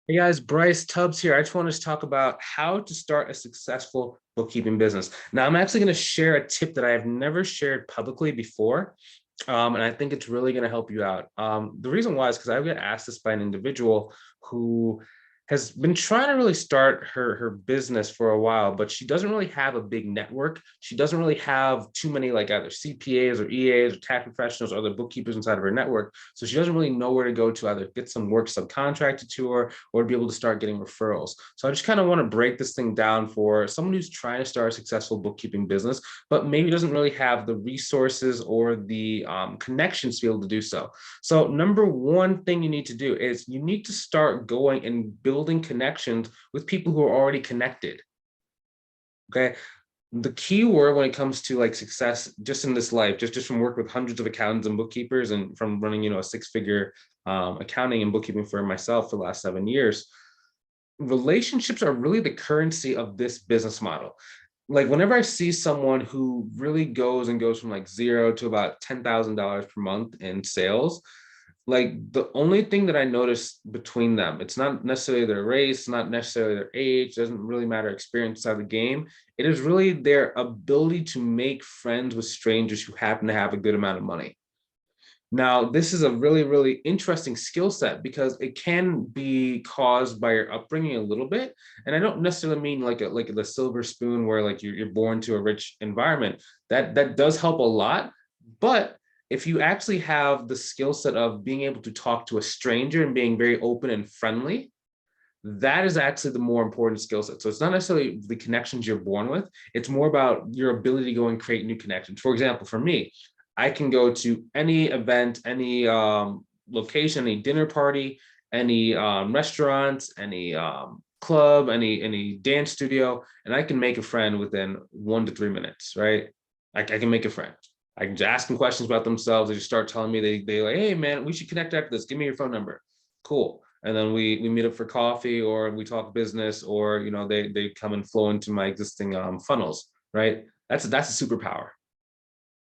Hey guys, Bryce Tubbs here. I just wanted to talk about how to start a successful bookkeeping business. Now, I'm actually going to share a tip that I have never shared publicly before, and I think it's really going to help you out. The reason why is because I get asked this by an individual who has been trying to really start her business for a while, but she doesn't really have a big network. She doesn't really have too many like either CPAs or EAs or tax professionals or other bookkeepers inside of her network. So she doesn't really know where to go to either get some work subcontracted to her or to be able to start getting referrals. So I just kind of want to break this thing down for someone who's trying to start a successful bookkeeping business, but maybe doesn't really have the resources or the connections to be able to do so. So number one thing you need to do is you need to start going and building connections with people who are already connected. Okay. The key word when it comes to like success, just in this life, just from work with hundreds of accountants and bookkeepers and from running, a six-figure accounting and bookkeeping firm myself for the last 7 years, relationships are really the currency of this business model. Like whenever I see someone who really goes from like zero to about $10,000 per month in sales, like the only thing that I notice between them, it's not necessarily their race, not necessarily their age, doesn't really matter experience of the game. It is really their ability to make friends with strangers who happen to have a good amount of money. Now, this is a really, really interesting skill set because it can be caused by your upbringing a little bit. And I don't necessarily mean like the silver spoon where like you're born to a rich environment. That does help a lot. But if you actually have the skill set of being able to talk to a stranger and being very open and friendly, that is actually the more important skill set. So it's not necessarily the connections you're born with. It's more about your ability to go and create new connections. For example, for me, I can go to any event, any location, any dinner party, any restaurants, any club, any dance studio, and I can make a friend within 1 to 3 minutes, right? I can make a friend. I can just ask them questions about themselves. They just start telling me they like, hey man, we should connect after this. Give me your phone number. Cool. And then we meet up for coffee or we talk business or they come and flow into my existing funnels, right? That's a superpower.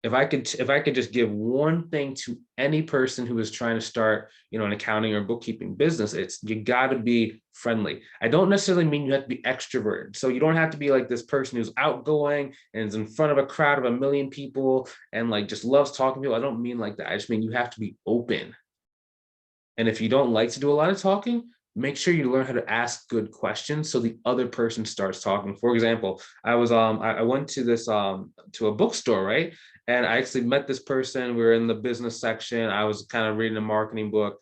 If I could just give one thing to any person who is trying to start an accounting or bookkeeping business, it's you got to be friendly. I don't necessarily mean you have to be extroverted, so you don't have to be like this person who's outgoing and is in front of a crowd of a million people and like just loves talking to people. I don't mean like that. I just mean you have to be open. And if you don't like to do a lot of talking, make sure you learn how to ask good questions so the other person starts talking. For example, I went to this to a bookstore, right? And I actually met this person. We were in the business section. I was kind of reading a marketing book.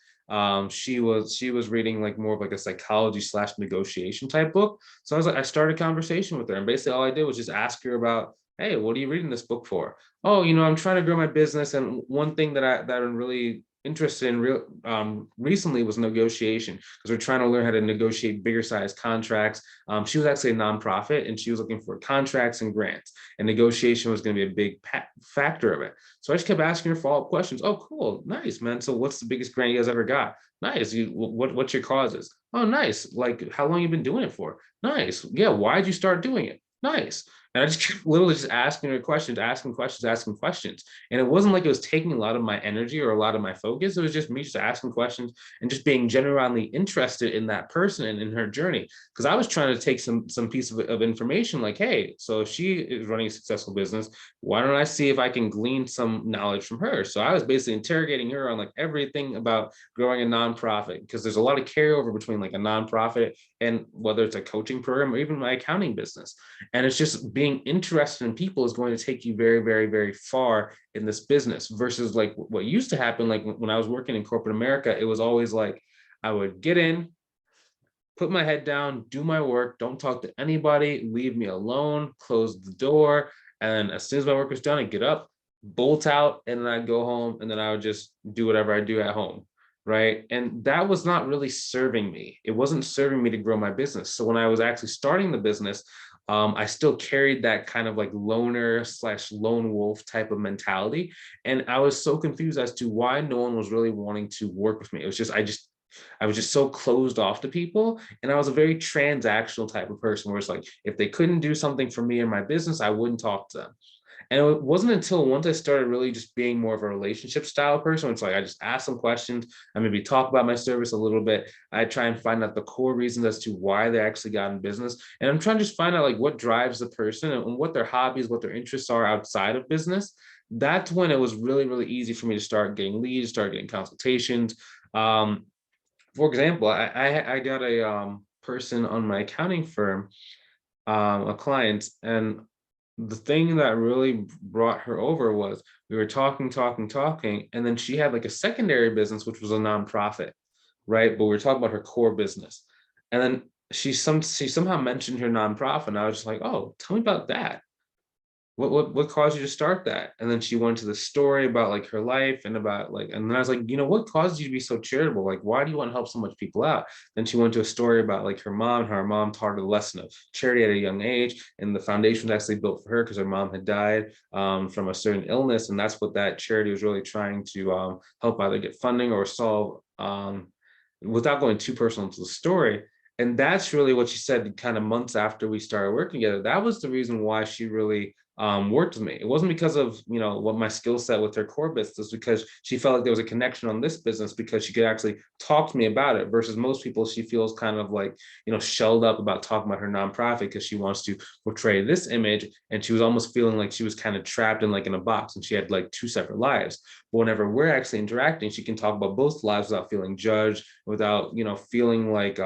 She was reading like more of like a psychology slash negotiation type book. So I started a conversation with her, and basically all I did was just ask her about, hey, what are you reading this book for? Oh, I'm trying to grow my business, and one thing that I'm really interested in recently was negotiation because we're trying to learn how to negotiate bigger size contracts. She was actually a nonprofit and she was looking for contracts and grants, and negotiation was going to be a big factor of it. So I just kept asking her follow-up questions. Oh, cool, nice, man. So what's the biggest grant you guys ever got? Nice. What's your causes? Oh, nice. Like how long you been doing it for? Nice. Yeah. Why'd you start doing it? Nice. And I just kept literally just asking her questions, asking questions, asking questions. And it wasn't like it was taking a lot of my energy or a lot of my focus. It was just me just asking questions and just being genuinely interested in that person and in her journey. Because I was trying to take some piece of information like, hey, so if she is running a successful business, why don't I see if I can glean some knowledge from her? So I was basically interrogating her on like everything about growing a nonprofit, because there's a lot of carryover between like a nonprofit and whether it's a coaching program or even my accounting business. And it's just being interested in people is going to take you very, very, very far in this business versus like what used to happen. Like when I was working in corporate America, it was always like I would get in, put my head down, do my work, don't talk to anybody, leave me alone, close the door. And as soon as my work was done, I'd get up, bolt out, and then I'd go home and then I would just do whatever I do at home. Right. And that was not really serving me. It wasn't serving me to grow my business. So when I was actually starting the business, I still carried that kind of like loner slash lone wolf type of mentality. And I was so confused as to why no one was really wanting to work with me. It was just, I was just so closed off to people. And I was a very transactional type of person where it's like, if they couldn't do something for me in my business, I wouldn't talk to them. And it wasn't until once I started really just being more of a relationship style person, it's like I just ask some questions, I maybe talk about my service a little bit. I try and find out the core reasons as to why they actually got in business. And I'm trying to just find out like what drives the person and what their hobbies, what their interests are outside of business. That's when it was really, really easy for me to start getting leads, start getting consultations. Um, for example, I got a person on my accounting firm, a client, and the thing that really brought her over was we were talking, and then she had like a secondary business, which was a nonprofit, right? But we were talking about her core business, and then she somehow mentioned her nonprofit, and I was just like, oh, tell me about that. What caused you to start that? And then she went to the story about like her life and about like, and then I was like, what caused you to be so charitable? Like, why do you want to help so much people out? Then she went to a story about like her mom, how her mom taught her the lesson of charity at a young age, and the foundation was actually built for her because her mom had died from a certain illness, and that's what that charity was really trying to help either get funding or solve. Without going too personal into the story, and that's really what she said kind of months after we started working together. That was the reason why she really worked with me. It wasn't because of what my skill set with her core business, because she felt like there was a connection on this business because she could actually talk to me about it. Versus most people, she feels kind of like shelled up about talking about her nonprofit because she wants to portray this image, and she was almost feeling like she was kind of trapped in like in a box, and she had like two separate lives. But whenever we're actually interacting, she can talk about both lives without feeling judged, without feeling like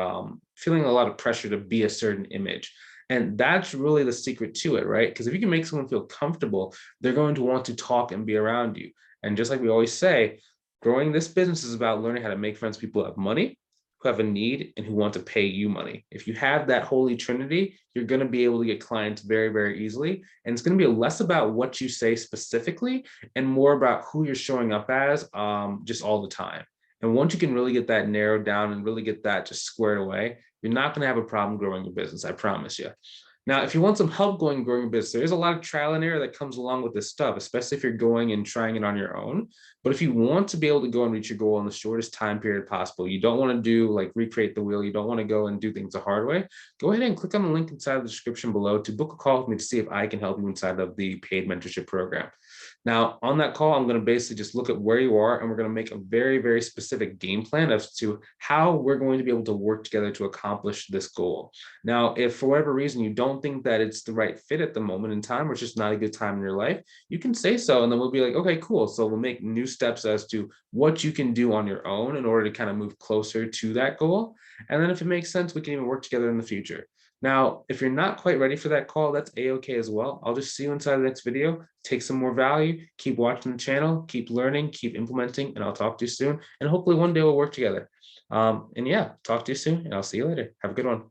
feeling a lot of pressure to be a certain image. And that's really the secret to it, right? Because if you can make someone feel comfortable, they're going to want to talk and be around you. And just like we always say, growing this business is about learning how to make friends with people who have money, who have a need, and who want to pay you money. If you have that holy trinity, you're going to be able to get clients very, very easily. And it's going to be less about what you say specifically and more about who you're showing up as just all the time. And once you can really get that narrowed down and really get that just squared away, you're not going to have a problem growing your business, I promise you. Now, if you want some help growing your business, there is a lot of trial and error that comes along with this stuff, especially if you're going and trying it on your own. But if you want to be able to go and reach your goal in the shortest time period possible, you don't want to do like recreate the wheel, you don't want to go and do things the hard way, go ahead and click on the link inside of the description below to book a call with me to see if I can help you inside of the paid mentorship program. Now, on that call, I'm going to basically just look at where you are, and we're going to make a very, very specific game plan as to how we're going to be able to work together to accomplish this goal. Now, if for whatever reason you don't think that it's the right fit at the moment in time, or it's just not a good time in your life, you can say so, and then we'll be like, okay, cool. So we'll make new steps as to what you can do on your own in order to kind of move closer to that goal. And then if it makes sense, we can even work together in the future. Now, if you're not quite ready for that call, that's a-okay as well. I'll just see you inside the next video. Take some more value, keep watching the channel, keep learning, keep implementing, and I'll talk to you soon. And hopefully one day we'll work together. And yeah, talk to you soon, and I'll see you later. Have a good one.